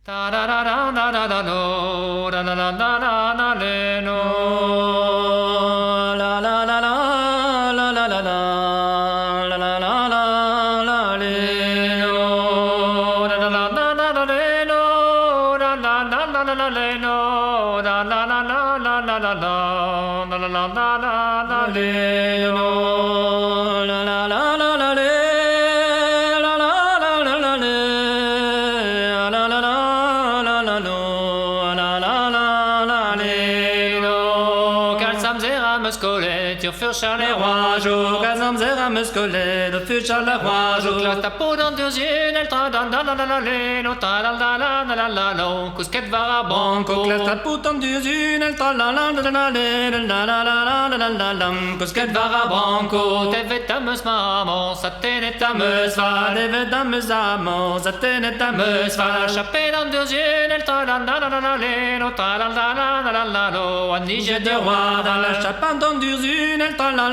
Da da da da da da da do, da da da da da da le no. La la la la la la la la la la la la la le no. Da da da da da da le no. Da da da da da da le no. Da da da da la la la la. Da da da da da da le no. La la la la la le. Muscolet, für Charleroi, jo, Gazam Zera Muscolet, für Charleroi, jo, la tapo dans deux yeux, elle tra dans la leno, ta la lo, Cousquet Varabanco, la tapo dans deux yeux, elle tra la Cousquet Varabanco, tevet amus maman, satenet amus va, tevet amus amant, satenet amus va, la chapelle dans deux yeux, elle tra la leno, ta la lo, Anige de roi, dans la chapelle dans deux yeux, elle tra la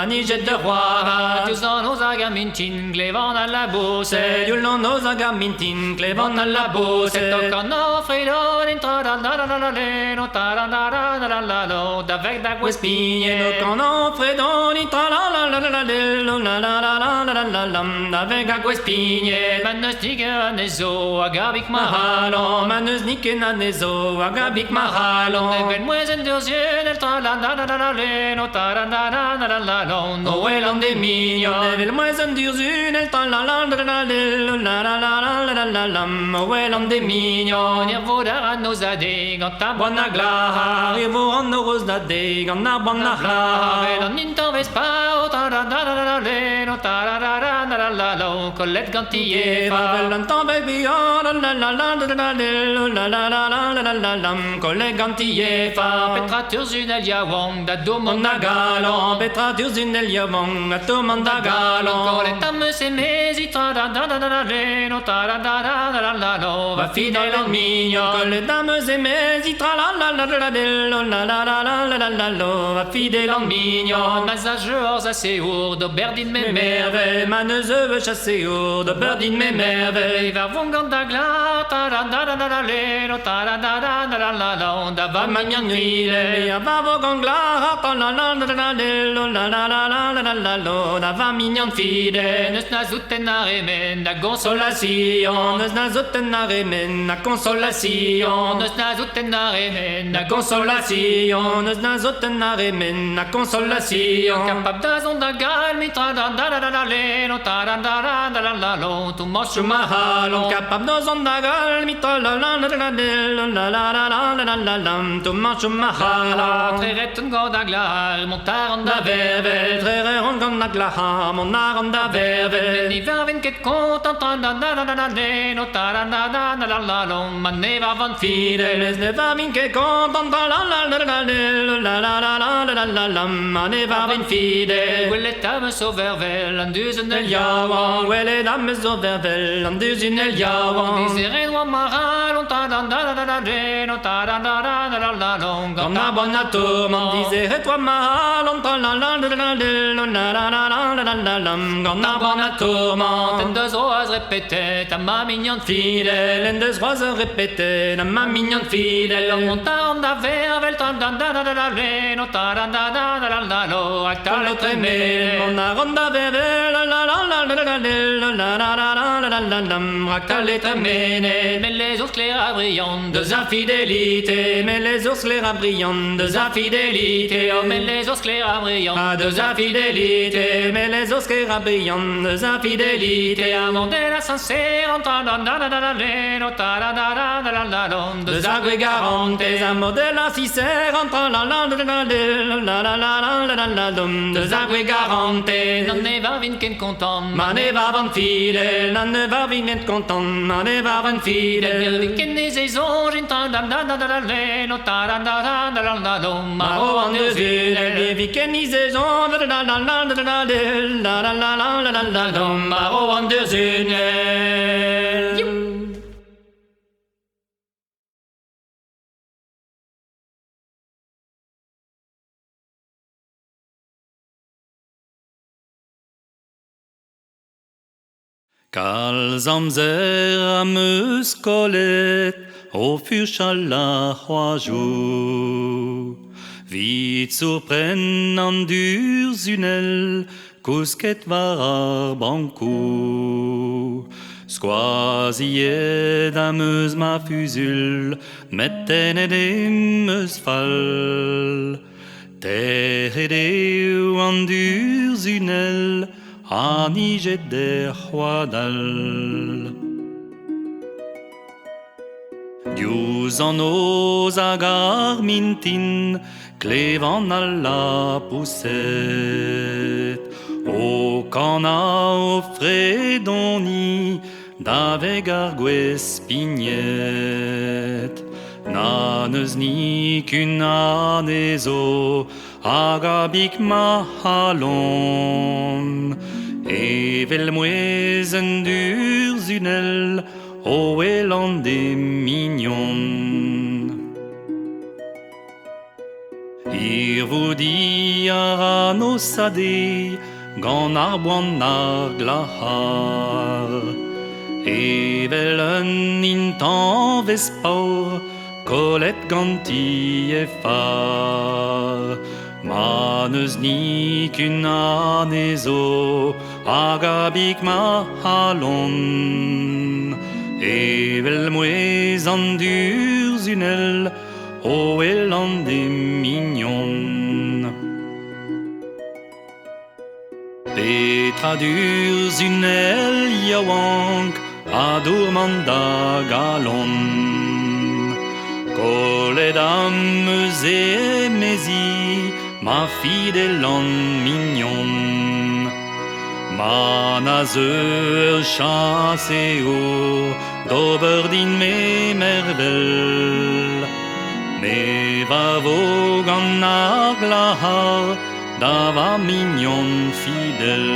Anige de roi, tous dans nos agamintin, glevan à la bosse, you'll know nos agamintin, glevan à la bosse, tocano fredon, entra la leno, ta la d'avec da guespigne, tocano fredon, entra la avec da guespigne, manusnik anezo, agabik mahalon, manusnik anezo, agabik mahalon, even moisen deux yeux, elle tra la leno, ta la Noël en des mignons, even moisen deux yeux, elle tra la Noël en des mignons, ir vodar a nos adeg, an ta bona glar, ir vo an no rose d'adeg, an ar bona glar, vel an intan vespa, o ta la leno, ta la Colette Gantier, vel an tan baby, Colette Gantier, Petra Turzunel Yawong, da domanda galon, Petra Turzunel Yawong, da domanda galon, Colette amme se mesi, ta la leno, ta la va fidèle en mignon, que les dames aimées y tra va fidèle en mignon, massageurs assez ourde, berdine mes merveilles, maneuse chassée ourde, berdine mes merveilles, va vongant d'agla, ta la leno, ta la va magnan nuile, va vogangla, ta la va mignon fidèle, ne snazuten aremen, la consolation, ne snazuten aremen, la consolation, ne snazuten aremen, la consolation, ne snazuten aremen, la consolation, capable d'azon d'agal, mitra la leno, ta la tu moche mahalon, capable d'azon d'agal, mitra la tu moche mahalon, très un god aglar, mon taran da vervel, très un god aglar, mon aran da vervel, ni vervin ket content, la leno, ta la maneva van fidèles, ne va min che content, maneva van fidèles, quelle dames sauvervel, en duzen del jawan, quelle dames sauvervel, en duzen del jawan, disere wa maral, ta la leno, ta la comme la bonne tourmente, disere toi maral, ta comme la bonne tourmente, en deux oies répétées, ta ma mignonne fidèle, en deux oies répétées, ta ma mignonne fidèle, on monta en vervel, ta la leno, ta la acta le tremé, on a ronda vervel, acta le tremé, mais les ours clairs brillants, deux infidélités, mais les ours clairs brillants, deux infidélités, oh mais les ours clairs brillants, deux infidélités, mais les ours clairs brillants, deux infidélités, avant de la sincère, la leno, ta la deux agrégarantes, amours de la sincère, deux agrégarantes, non ne va vinken content, ma ne va van fidèle, non ne va vinken content, ma ne va van fidèle, vinken des saisons, la leno, ta la maro en deux yeux, vinken des saisons, maro en deux yeux. Kalz amzer am eus kolet, o furchala c'hoazhou. Vit surpren an durzunel, kousket war ar bankou. Skoaziet am eus ma fuzul, mettenet em eus fall. Terret eo an durzunel, anijet der c'hoadal. Diouz an oz hag ar mintin, klevan al la pousset. O kana o fredoni, daveg ar gwez pignet. Na neus ni kun anezo, hag a bik ma halon. Evel mouez un durzunel, o elan de mignon. Ir voudi ar anosade, gant ar boan ar glahar. Evel un intan vespaur, kolet ganti e far. Ma neus ni kun anezo, hag a bik ma halon. Evel mouez an durzunel, o elan de mignon. Petra durzunel yaouank, a dourman da galon. Kolet am eus e mezi, ma fidel an mignon. Ma na zeur chas eo, d'ober din me mervel. Me va vog an ar glahar, da va mignon fidel.